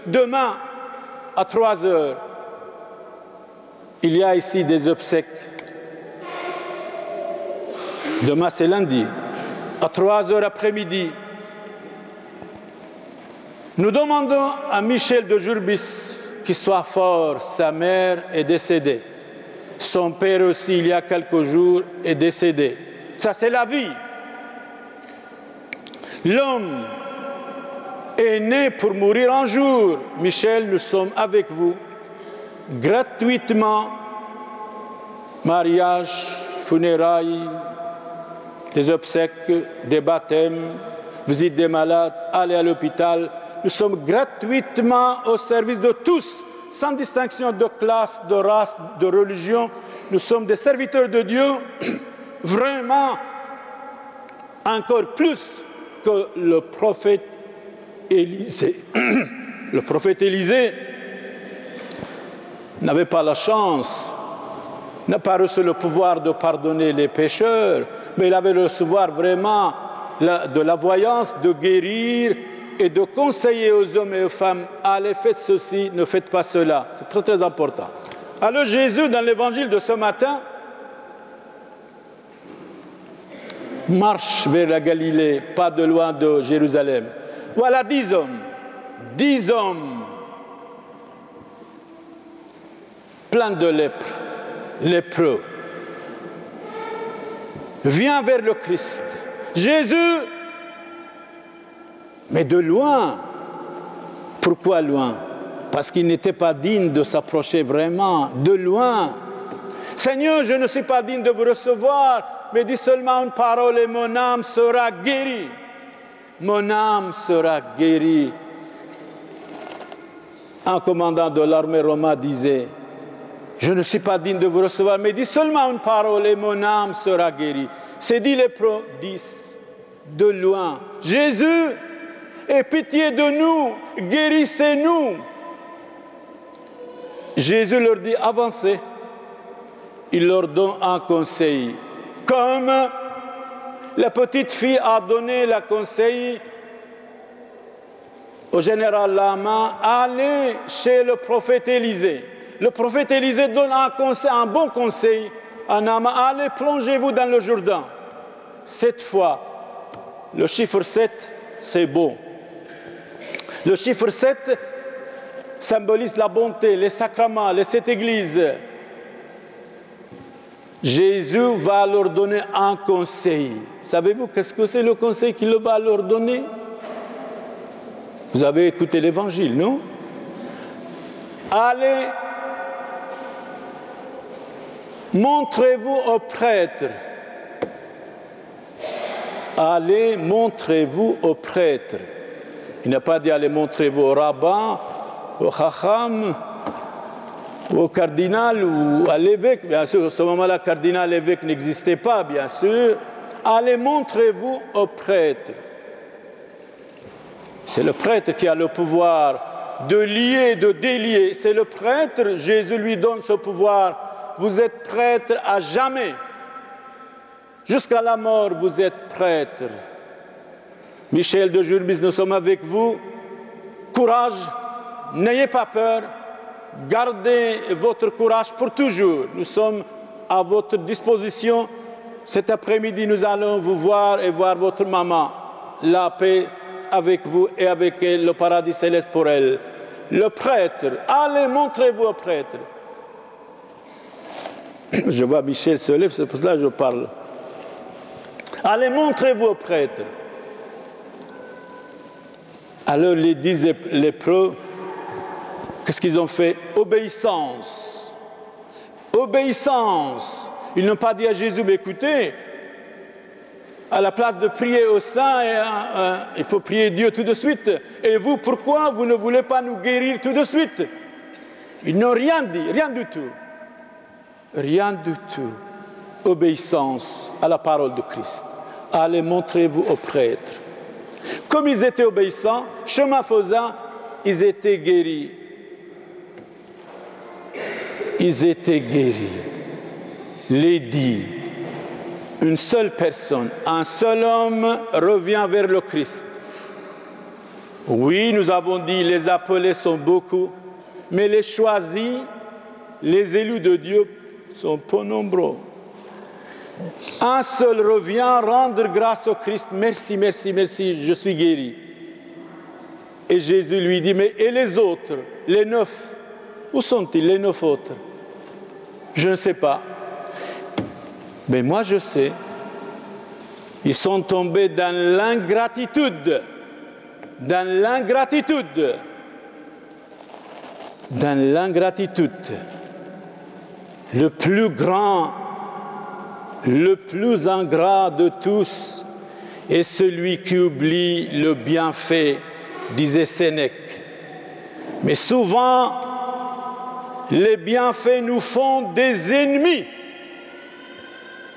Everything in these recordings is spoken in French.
demain, à 3 heures, il y a ici des obsèques. Demain, c'est lundi. À 3 heures après-midi, nous demandons à Michel de Jurbis qu'il soit fort. Sa mère est décédée. Son père aussi, il y a quelques jours, est décédé. Ça, c'est la vie. L'homme est né pour mourir un jour. Michel, nous sommes avec vous gratuitement. Mariage, funérailles, des obsèques, des baptêmes, visite des malades, aller à l'hôpital. Nous sommes gratuitement au service de tous, sans distinction de classe, de race, de religion. Nous sommes des serviteurs de Dieu, vraiment encore plus que le prophète Élisée. Le prophète Élisée n'avait pas la chance, n'a pas reçu le pouvoir de pardonner les pécheurs, mais il avait le pouvoir vraiment de la voyance, de guérir et de conseiller aux hommes et aux femmes, allez, faites ceci, ne faites pas cela. C'est très très important. Alors Jésus, dans l'évangile de ce matin, marche vers la Galilée, pas de loin de Jérusalem. Voilà 10 hommes, pleins de lèpre, lépreux. Viens vers le Christ. Jésus, mais de loin. Pourquoi loin? Parce qu'il n'était pas digne de s'approcher vraiment, de loin. Seigneur, je ne suis pas digne de vous recevoir, mais dis seulement une parole et mon âme sera guérie. Mon âme sera guérie. Un commandant de l'armée romaine disait, je ne suis pas digne de vous recevoir, mais dis seulement une parole et mon âme sera guérie. C'est dit lépreux, 10, de loin. Jésus, aie pitié de nous, guérissez-nous. Jésus leur dit, avancez. Il leur donne un conseil. Comme la petite fille a donné le conseil au général Lama, allez chez le prophète Élisée. Le prophète Élisée donne un conseil, un bon conseil à Naaman, allez, plongez-vous dans le Jourdain. Cette fois, le chiffre 7, c'est beau. Le chiffre 7 symbolise la bonté, les sacrements, les 7 églises. Jésus va leur donner un conseil. Savez-vous qu'est-ce que c'est le conseil qu'il va leur donner? Vous avez écouté l'évangile, non? Allez, montrez-vous aux prêtres. Allez, montrez-vous aux prêtres. Il n'a pas dit allez, montrez-vous au rabbin, au chacham, au cardinal ou à l'évêque. Bien sûr, à ce moment-là, cardinal, évêque n'existait pas, bien sûr. Allez, montrez-vous aux prêtres. C'est le prêtre qui a le pouvoir de lier, de délier. C'est le prêtre, Jésus lui donne ce pouvoir. Vous êtes prêtre à jamais. Jusqu'à la mort, vous êtes prêtre. Michel de Jurbis, nous sommes avec vous. Courage, n'ayez pas peur. Gardez votre courage pour toujours. Nous sommes à votre disposition. Cet après-midi, nous allons vous voir et voir votre maman. La paix avec vous et avec elle, le paradis céleste pour elle. Le prêtre, allez, montrez-vous au prêtre. Je vois Michel se lève, c'est pour cela que je parle. Allez, montrez-vous au prêtre. Alors les 10 lépreux, qu'est-ce qu'ils ont fait? Obéissance. Obéissance. Ils n'ont pas dit à Jésus, mais écoutez, à la place de prier au Saint, il faut prier Dieu tout de suite. Et vous, pourquoi vous ne voulez pas nous guérir tout de suite? Ils n'ont rien dit, rien du tout. Rien du tout. Obéissance à la parole de Christ. Allez, montrez-vous aux prêtres. Comme ils étaient obéissants, chemin faisant, ils étaient guéris. Ils étaient guéris. Les 10. Une seule personne, un seul homme revient vers le Christ. Oui, nous avons dit, les appelés sont beaucoup, mais les choisis, les élus de Dieu sont peu nombreux. Un seul revient rendre grâce au Christ. Merci, merci, merci, je suis guéri. Et Jésus lui dit, mais et les autres, les 9, où sont-ils les 9 autres? Je ne sais pas. Mais moi je sais. Ils sont tombés dans l'ingratitude. Dans l'ingratitude. Dans l'ingratitude. Le plus grand, le plus ingrat de tous est celui qui oublie le bienfait, disait Sénèque. Mais souvent, les bienfaits nous font des ennemis.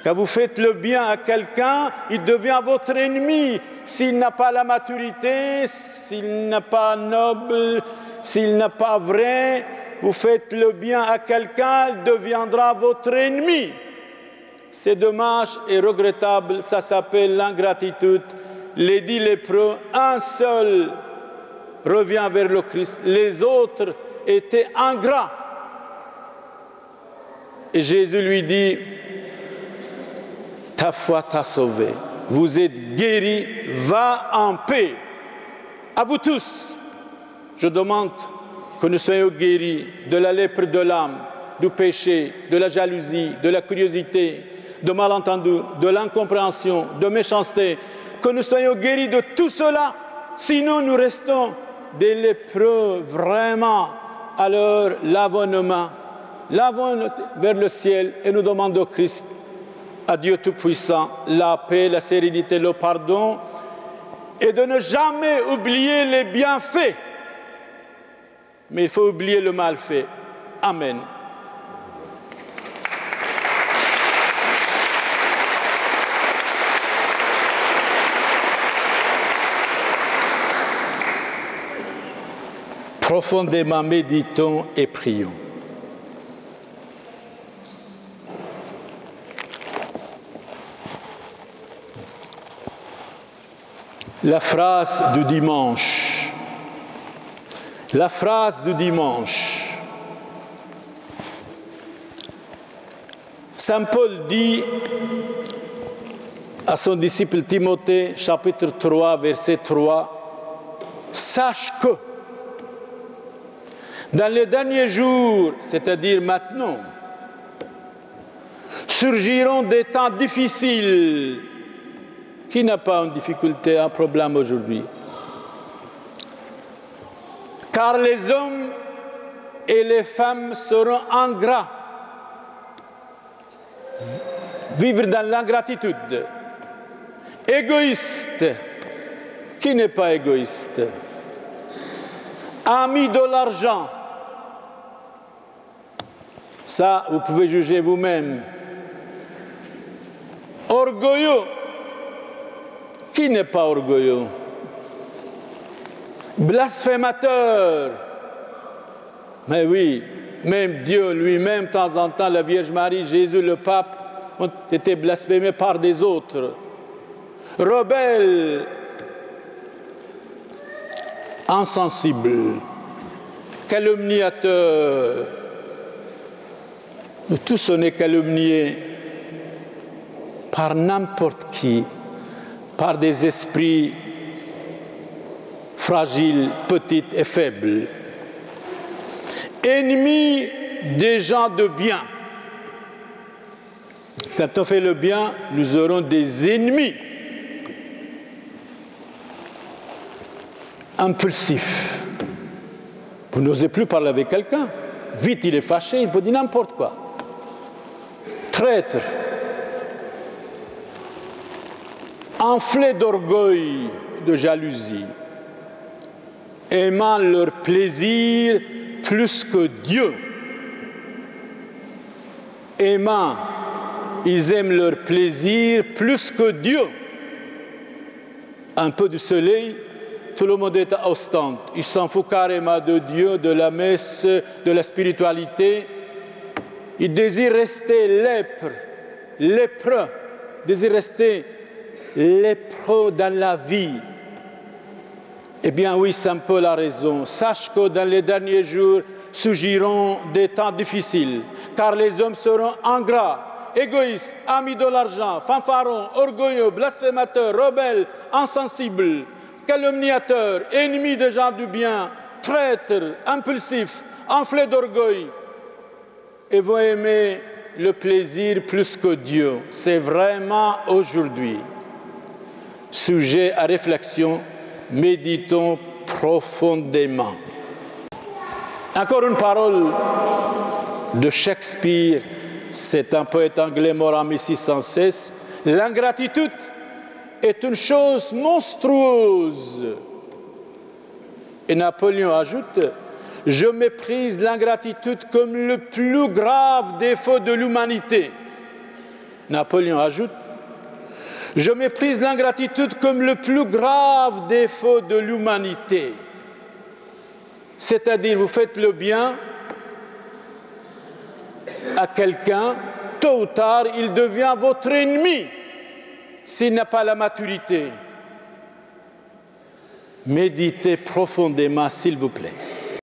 Quand vous faites le bien à quelqu'un, il devient votre ennemi. S'il n'a pas la maturité, s'il n'est pas noble, s'il n'est pas vrai, vous faites le bien à quelqu'un, il deviendra votre ennemi. C'est dommage et regrettable, ça s'appelle l'ingratitude. Les 10 lépreux, un seul revient vers le Christ, les autres étaient ingrats. Et Jésus lui dit, ta foi t'a sauvé, vous êtes guéris, va en paix. À vous tous, je demande que nous soyons guéris de la lèpre de l'âme, du péché, de la jalousie, de la curiosité, de malentendu, de l'incompréhension, de méchanceté, que nous soyons guéris de tout cela, sinon nous restons des lépreux vraiment. Alors lavons nos mains, lavons vers le ciel et nous demandons au Christ, à Dieu Tout-Puissant, la paix, la sérénité, le pardon, et de ne jamais oublier les bienfaits. Mais il faut oublier le mal fait. Amen. Profondément méditons et prions. La phrase du dimanche. La phrase du dimanche. Saint Paul dit à son disciple Timothée, chapitre 3, verset 3, « Sache que dans les derniers jours, c'est-à-dire maintenant, surgiront des temps difficiles. » Qui n'a pas une difficulté, un problème aujourd'hui? Car les hommes et les femmes seront ingrats. Vivre dans l'ingratitude. Égoïstes. Qui n'est pas égoïste? Amis de l'argent. Ça, vous pouvez juger vous-même. Orgueilleux. Qui n'est pas orgueilleux? Blasphémateur. Mais oui, même Dieu lui-même, de temps en temps, la Vierge Marie, Jésus, le pape, ont été blasphémés par des autres. Rebelle. Insensible. Calomniateur. Nous tous on est calomniés par n'importe qui. Par des esprits fragiles, petits et faibles. Ennemis des gens de bien. Quand on fait le bien, nous aurons des ennemis. Impulsifs. Vous n'osez plus parler avec quelqu'un. Vite, il est fâché, il peut dire n'importe quoi. Traître. Enflés d'orgueil, de jalousie, aimant leur plaisir plus que Dieu. Aimant, ils aiment leur plaisir plus que Dieu. Un peu de soleil, tout le monde est ostente. Il s'en fout carrément de Dieu, de la messe, de la spiritualité. Il désire rester lépreux, désire rester lépreux dans la vie. Eh bien oui, Saint Paul a raison. Sache que dans les derniers jours surgiront des temps difficiles, car les hommes seront ingrats, égoïstes, amis de l'argent, fanfarons, orgueilleux, blasphémateurs, rebelles, insensibles, calomniateurs, ennemis des gens du bien, traîtres, impulsifs, enflés d'orgueil, et vont aimer le plaisir plus que Dieu. C'est vraiment aujourd'hui. Sujet à réflexion, méditons profondément. Encore une parole de Shakespeare, c'est un poète anglais mort en 1616. L'ingratitude est une chose monstrueuse. Et Napoléon ajoute, je méprise l'ingratitude comme le plus grave défaut de l'humanité. Napoléon ajoute, je méprise l'ingratitude comme le plus grave défaut de l'humanité. C'est-à-dire, vous faites le bien à quelqu'un, tôt ou tard, il devient votre ennemi s'il n'a pas la maturité. Méditez profondément, s'il vous plaît.